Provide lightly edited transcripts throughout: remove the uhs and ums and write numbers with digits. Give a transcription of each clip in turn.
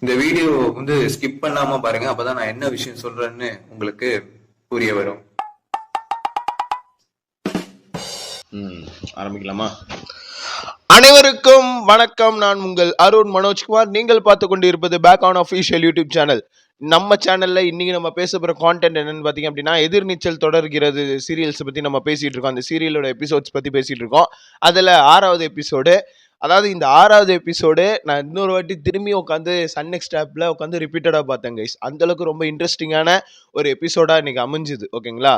இந்த video skip பண்ணாம பாருங்க. அப்பதான் நான் என்ன விஷயம் சொல்றேன்னு உங்களுக்கு புரிய வரும். ஆரம்பிக்கலாமா? அனைவருக்கும் வணக்கம். நான் உங்கள் அருண் மனோஜ்குமார். நீங்கள் பார்த்து கொண்டு இருப்பது back on official YouTube channel. நம்ம சேனல்ல இன்னைக்கு நம்ம பேச போற கான்டென்ட் என்னன்னு பாத்தீங்க அப்படின்னா, எதிர்நீச்சல் தொடர்கிறது சீரியல்ஸ் பத்தி நம்ம பேசிட்டு இருக்கோம். அந்த சீரியலோட எபிசோட்ஸ் பத்தி பேசிட்டு இருக்கோம். அதுல 6வது எபிசோடு. அதாவது இந்த 6வது எபிசோடு நான் இன்னொரு வாட்டி திரும்பி உட்காந்து சன் நெக்ஸ்ட் ஆப்ல உட்காந்து ரிப்பீட்டடா பார்த்தேன் கைஸ். அந்த அளவுக்கு ரொம்ப இன்ட்ரெஸ்டிங்கான ஒரு எபிசோடா இன்னைக்கு அமைஞ்சுது. ஓகேங்களா?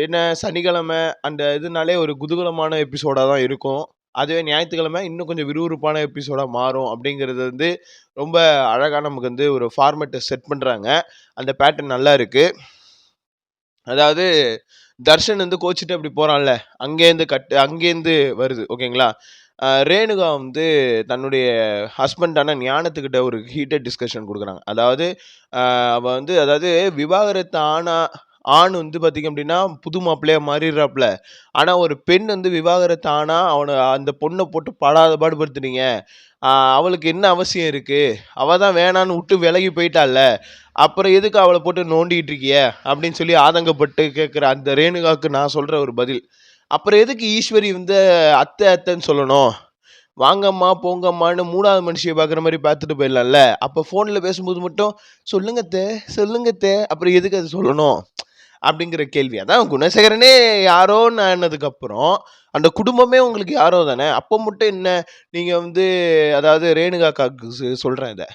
என்ன சனிக்கிழமை அந்த இதுனாலே ஒரு குதூகலமான எபிசோடா தான் இருக்கும். அதுவே ஞாயிற்றுக்கிழமை இன்னும் கொஞ்சம் விறுவிறுப்பான எபிசோடா மாறும் அப்படிங்கிறது ரொம்ப அழகா நமக்கு ஒரு ஃபார்மேட்டை செட் பண்றாங்க. அந்த பேட்டர்ன் நல்லா இருக்கு. அதாவது தர்ஷன் கோச்சிட்டு அப்படி போறான்ல, அங்கேருந்து வருது. ஓகேங்களா? ரேணுகா தன்னுடைய ஹஸ்பண்டான ஞானத்துக்கிட்ட ஒரு ஹீட்டட் டிஸ்கஷன் கொடுக்குறாங்க. அதாவது அவ அதாவது விவாகரத்து ஆண் பார்த்தீங்க அப்படின்னா புது மாப்பிள்ளையா மாறிடுறாப்புல. ஆனா ஒரு பெண் விவாகரத்து ஆனா அவனை அந்த பொண்ணை போட்டு படாத பாடுபடுத்துறீங்க. அவளுக்கு என்ன அவசியம் இருக்கு? அவ தான் வேணான்னு விட்டு விலகி போயிட்டால, அப்புறம் எதுக்கு அவளை போட்டு நோண்டிட்டு இருக்கிய அப்படின்னு சொல்லி ஆதங்கப்பட்டு கேட்குற அந்த ரேணுகாவுக்கு நான் சொல்ற ஒரு பதில். அப்புறம் எதுக்கு ஈஸ்வரி அத்தை அத்தைன்னு சொல்லணும்? வாங்கம்மா போங்கம்மான்னு 3வது மனுஷியை பார்க்குற மாதிரி பார்த்துட்டு போயிடலாம்ல. அப்போ ஃபோனில் பேசும்போது மட்டும் சொல்லுங்கத்தே அப்புறம் எதுக்கு அது சொல்லணும் அப்படிங்கிற கேள்வி. அதான் குணசேகரனே யாரோன்னு ஆனதுக்கப்புறம் அந்த குடும்பமே உங்களுக்கு யாரோ தானே. அப்போ மட்டும் என்ன நீங்கள் அதாவது ரேணுகாக்காக்கு சொல்கிறேன் இதை.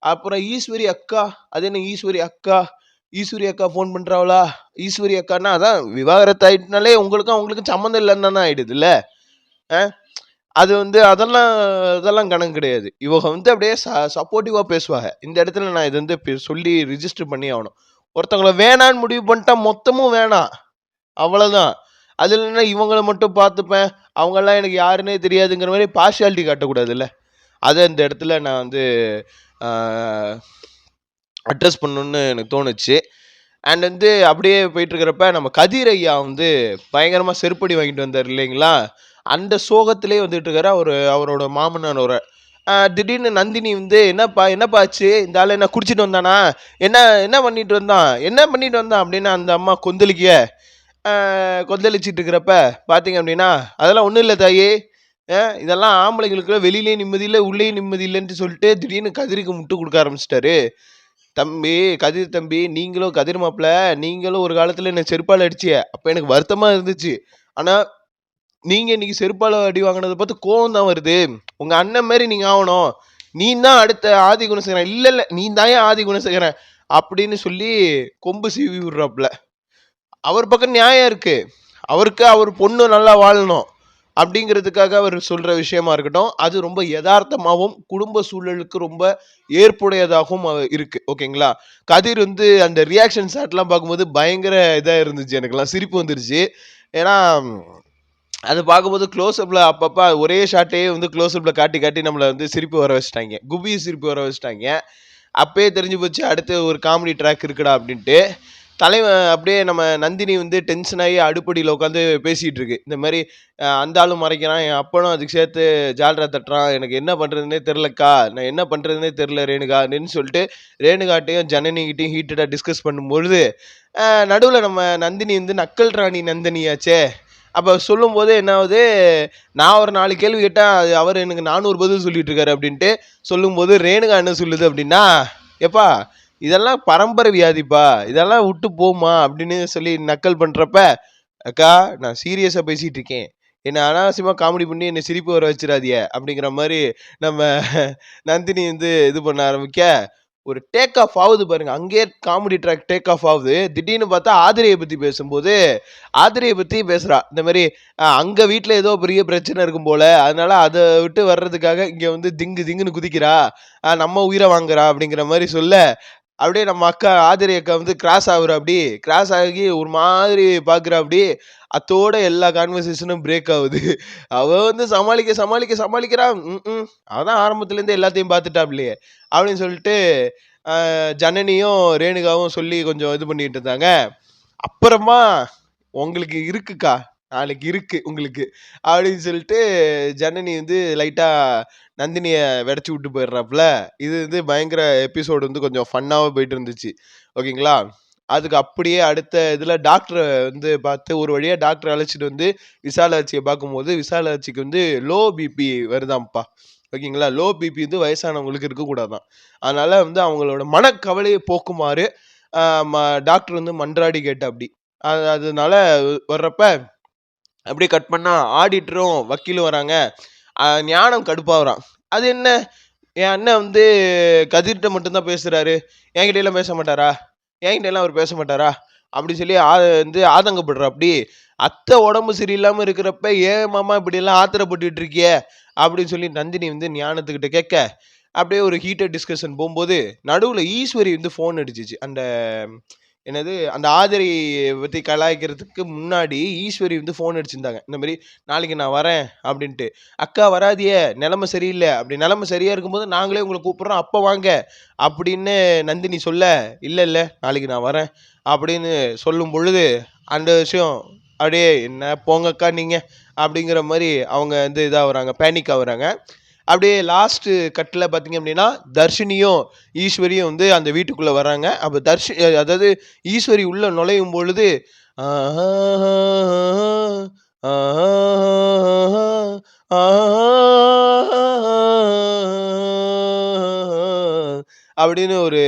அப்புறம் ஈஸ்வரி அக்கா, அது என்ன ஈஸ்வரி அக்கா ஃபோன் பண்ணுறாவளா? ஈஸ்வரி அக்கான்னா அதான் விவாகரத்து ஆயிட்டுனாலே அவங்களுக்கும் சம்மந்தம் இல்லைன்னு தானே ஆயிடுதுல்ல. அது அதெல்லாம் கணக்கு கிடையாது. இவங்க அப்படியே சப்போர்ட்டிவா பேசுவாங்க. இந்த இடத்துல நான் இது சொல்லி ரிஜிஸ்டர் பண்ணி ஆகணும். ஒருத்தவங்களை வேணான்னு முடிவு பண்ணிட்டா மொத்தமும் வேணாம், அவ்வளவுதான். அதுல என்ன இவங்களை மட்டும் பார்த்துப்பேன், அவங்கெல்லாம் எனக்கு யாருன்னே தெரியாதுங்கிற மாதிரி பார்ஷியாலிட்டி காட்டக்கூடாதுல்ல. அதை இந்த இடத்துல நான் அட்ரஸ் பண்ணணும்னு எனக்கு தோணுச்சு. அண்ட் அப்படியே போயிட்டு இருக்கிறப்ப நம்ம கதிர் ஐயா பயங்கரமா செருப்படி வாங்கிட்டு வந்தார் இல்லைங்களா? அந்த சோகத்திலே வந்துட்டு இருக்காரு அவரோட மாமனானோர. திடீர்னு நந்தினி என்னப்பா ஆச்சு? இந்த ஆள் என்ன குடிச்சிட்டு வந்தானா? என்ன பண்ணிட்டு வந்தான் அப்படின்னு அந்த அம்மா கொந்தளிச்சிட்டு இருக்கிறப்ப பார்த்தீங்க அப்படின்னா, அதெல்லாம் ஒன்றும் இல்லை தாயே, இதெல்லாம் ஆம்பளைங்களுக்கு வெளியிலே நிம்மதி இல்லை உள்ளே நிம்மதி இல்லைன்னு சொல்லிட்டு திடீர்னு கதிருக்கு முட்டு கொடுக்க ஆரம்பிச்சிட்டாரு. கதிர் தம்பி, நீங்களும் கதிர் மாப்பிள்ள, நீங்களும் ஒரு காலத்துல என்ன செருப்பால் அடிச்சிய, அப்ப எனக்கு வருத்தமா இருந்துச்சு. ஆனா நீங்க இன்னைக்கு செருப்பால அடி வாங்கினதை பார்த்து கோவம் தான் வருது. உங்க அண்ணன் மாதிரி நீங்க ஆகணும். நீ தான் அடுத்த ஆதி குணசேகரன். இல்ல நீ தான் ஆதி குணசேகரன் அப்படின்னு சொல்லி கொம்பு சீவி விடுறாப்புல. அவர் பக்கம் நியாயம் இருக்கு. அவருக்கு அவர் பொண்ணு நல்லா வாழணும் அப்படிங்கிறதுக்காக அவர் சொல்ற விஷயமா இருக்கட்டும், அது ரொம்ப யதார்த்தமாகவும் குடும்ப சூழலுக்கு ரொம்ப ஏற்புடையதாகவும் இருக்கு. ஓகேங்களா? கதிர் அந்த ரியாக்ஷன் ஷாட்லாம் பார்க்கும்போது பயங்கர இதாக இருந்துச்சு. எனக்குலாம் சிரிப்பு வந்துருச்சு. ஏன்னா அதை பார்க்கும்போது க்ளோஸ்அப்பில் அப்பப்போ ஒரே ஷாட்டே க்ளோஸ்அப்பில் காட்டி நம்மளை சிரிப்பு வர வச்சுட்டாங்க, குபி சிரிப்பு வர வச்சுட்டாங்க. அப்பயே தெரிஞ்சு போச்சு அடுத்து ஒரு காமெடி ட்ராக் இருக்குடா அப்படின்ட்டு. தலைவன் அப்படியே நம்ம நந்தினி டென்ஷன் ஆகி அடுப்படியில் உட்காந்து பேசிகிட்டு இருக்கு. இந்த மாதிரி அந்த ஆளும் மறைக்கிறான், என் அப்பனும் அதுக்கு சேர்த்து ஜால்ரா தட்டுறான், எனக்கு என்ன பண்ணுறதுனே தெரிலக்கா, நான் என்ன பண்ணுறதுனே தெரில ரேணுகான்னு சொல்லிட்டு ரேணுகாட்டையும் ஜனனிகிட்டையும் ஹீட்டடாக டிஸ்கஸ் பண்ணும்பொழுது நடுவில் நம்ம நந்தினி நக்கல் ராணி நந்தினியாச்சே. அப்போ சொல்லும் போது என்ன ஆகுது, நான் ஒரு 4 கேள்வி கேட்டால் அவர் எனக்கு 400 பதில் சொல்லிட்டு இருக்காரு அப்படின்ட்டு சொல்லும்போது ரேணுகா என்ன சொல்லுது அப்படின்னா, எப்பா இதெல்லாம் பரம்பரை வியாதிப்பா, இதெல்லாம் விட்டு போமா அப்படின்னு சொல்லி நக்கல் பண்ணுறப்ப, அக்கா நான் சீரியஸாக பேசிகிட்டு இருக்கேன், என்னை அனாவசியமாக காமெடி பண்ணி என்னை சிரிப்பு வர வச்சிடாதிய அப்படிங்கிற மாதிரி நம்ம நந்தினி இது பண்ண ஆரம்பிக்க ஒரு டேக் ஆஃப் ஆகுது பாருங்க. அங்கேயே காமெடி ட்ராக் டேக் ஆஃப் ஆகுது. திடீர்னு பார்த்தா ஆதிரையை பற்றி பேசும்போது ஆதிரையை பற்றி பேசுகிறா. இந்த மாதிரி அங்கே வீட்டில் ஏதோ பெரிய பிரச்சனை இருக்கும் போல, அதனால அதை விட்டு வர்றதுக்காக இங்கே திங்குன்னு குதிக்கிறா, நம்ம உயிரை வாங்குறா அப்படிங்கிற மாதிரி சொல்ல, அப்படியே நம்ம அக்கா ஆதிரை அக்கா கிராஸ் ஆகுறா. அப்படி கிராஸ் ஆகி ஒரு மாதிரி பார்க்குறா. அப்படி அத்தோட எல்லா கான்வர்சேஷனும் பிரேக் ஆகுது. அவ சமாளிக்கிறான். அதான் ஆரம்பத்துலேருந்து எல்லாத்தையும் பார்த்துட்டாப்லையே அப்படின்னு சொல்லிட்டு ஜனனியும் ரேணுகாவும் சொல்லி கொஞ்சம் இது பண்ணிட்டு இருந்தாங்க. அப்புறமா உங்களுக்கு இருக்குக்கா, நாளைக்கு இருக்கு உங்களுக்கு அப்படின்னு சொல்லிட்டு ஜனனி வந்து லைட்டா நந்தினிய வெடச்சு விட்டு போயிடுறாப்புல. இது வந்து பயங்கர எபிசோடு வந்து கொஞ்சம் ஃபன்னாவே போயிட்டு இருந்துச்சு. ஓகேங்களா? அதுக்கு அப்படியே அடுத்த இதுல டாக்டர் வந்து பார்த்து ஒரு வழியா டாக்டர் அழைச்சிட்டு வந்து விசாலாட்சியை பார்க்கும்போது விசாலாட்சிக்கு வந்து லோ பிபி வருதாம்ப்பா. ஓகேங்களா? லோ பிபி வந்து வயசானவங்களுக்கு இருக்கக்கூடாதான். அதனால வந்து அவங்களோட மனக்கவலையை போக்குமாறு டாக்டர் வந்து மன்றாடி கேட்டாப்படி. அதனால வர்றப்ப அப்படியே கட் பண்ணா ஆடிட்டரும் வக்கீலும் வராங்க. ஞானம் கடுப்பாகிறான். அது என்ன என் அண்ணன் வந்து கதிர்கிட்ட மட்டும்தான் பேசுறாரு, என்கிட்ட எல்லாம் பேச மாட்டாரா, என்கிட்ட எல்லாம் அவர் பேச மாட்டாரா அப்படி சொல்லி வந்து ஆதங்கப்படுறாப்படி. அத்தை உடம்பு சரியில்லாம இருக்கிறப்ப ஏன் மாமா இப்படி எல்லாம் ஆத்திரப்பட்டுட்டு இருக்கிய அப்படின்னு சொல்லி நந்தினி வந்து ஞானத்துக்கிட்ட கேட்க, அப்படியே ஒரு ஹீட்டட் டிஸ்கஷன் போகும்போது நடுவில் ஈஸ்வரி வந்து ஃபோன் அடிச்சிச்சு. அந்த என்னது அந்த ஆதிரை பற்றி கலாய்க்கிறதுக்கு முன்னாடி ஈஸ்வரி வந்து ஃபோன் அடிச்சிருந்தாங்க. இந்த மாதிரி நாளைக்கு நான் வரேன் அப்படின்ட்டு. அக்கா வராதியே, நிலைமை சரியில்லை, அப்படி நிலைமை சரியா இருக்கும்போது நாங்களே உங்களை கூப்பிட்றோம், அப்போ வாங்க அப்படின்னு நந்தினி சொல்ல, இல்லை இல்லை நாளைக்கு நான் வரேன் அப்படின்னு சொல்லும் பொழுது அந்த விஷயம் அப்படியே என்ன போங்கக்கா நீங்கள் அப்படிங்கிற மாதிரி அவங்க வந்து இதாக வராங்க, பேனிக் ஆகுறாங்க. அப்படியே லாஸ்ட் கட்டில் பார்த்தீங்க அப்படின்னா தர்ஷினியும் ஈஸ்வரியும் வந்து அந்த வீட்டுக்குள்ளே வராங்க. அப்போ அதாவது ஈஸ்வரி உள்ள நுழையும் பொழுது அப்படின்னு ஒரு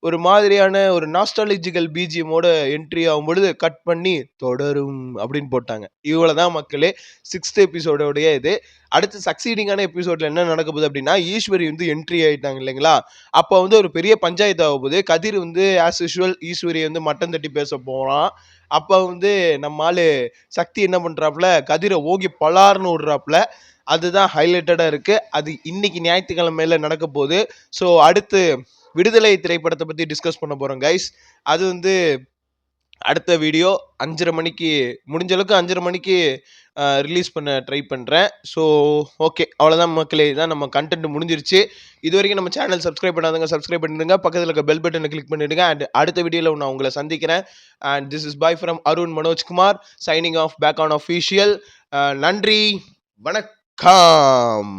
ஒரு மாதிரியான ஒரு நாஸ்டாலஜிக்கல் பிஜிஎமோட என்ட்ரி ஆகும் பொழுது கட் பண்ணி தொடரும் அப்படின்னு போட்டாங்க. இவ்வளவுதான் மக்களே 6th எபிசோடோடைய இது. அடுத்து சக்சீடிங்கான எபிசோட்ல என்ன நடக்க போகுது அப்படின்னா ஈஸ்வரி வந்து என்ட்ரி ஆயிட்டாங்க இல்லைங்களா. அப்போ வந்து ஒரு பெரிய பஞ்சாயத்து ஆக போகுது. கதிர் வந்து ஆஸ் யூஷுவல் ஈஸ்வரி வந்து மட்டம் தட்டி பேச போறான். அப்போ வந்து நம்ம ஆளு சக்தி என்ன பண்றாப்புல கதிரை ஓகி பலார்னு விடுறாப்புல. அதுதான் ஹைலைட்டடா இருக்கு. அது இன்னைக்கு ஞாயிற்றுக்கிழமையில நடக்க போகுது. ஸோ அடுத்து விடுதலை திரைப்படத்தை பத்தி டிஸ்கஸ் பண்ண போறோம் கைஸ். அது வந்து அடுத்த வீடியோ 5:30 மணிக்கு முடிஞ்ச அளவுக்கு 5:30 மணிக்கு ரிலீஸ் பண்ண ட்ரை பண்ணுறேன். ஸோ ஓகே, அவ்வளோதான் மக்களே, இதுதான் நம்ம கண்டென்ட் முடிஞ்சிருச்சு. இது வரைக்கும் நம்ம சேனல் சப்ஸ்கிரைப் பண்ணாதவங்க சப்ஸ்கிரைப் பண்ணிடுங்க, பக்கத்தில் இருக்க பெல் பட்டனை கிளிக் பண்ணிடுங்க. அண்ட் அடுத்த வீடியோவில் நான் உங்களை சந்திக்கிறேன். And this is bye from Arun Manojkumar signing off back on official. நன்றி, வணக்கம்.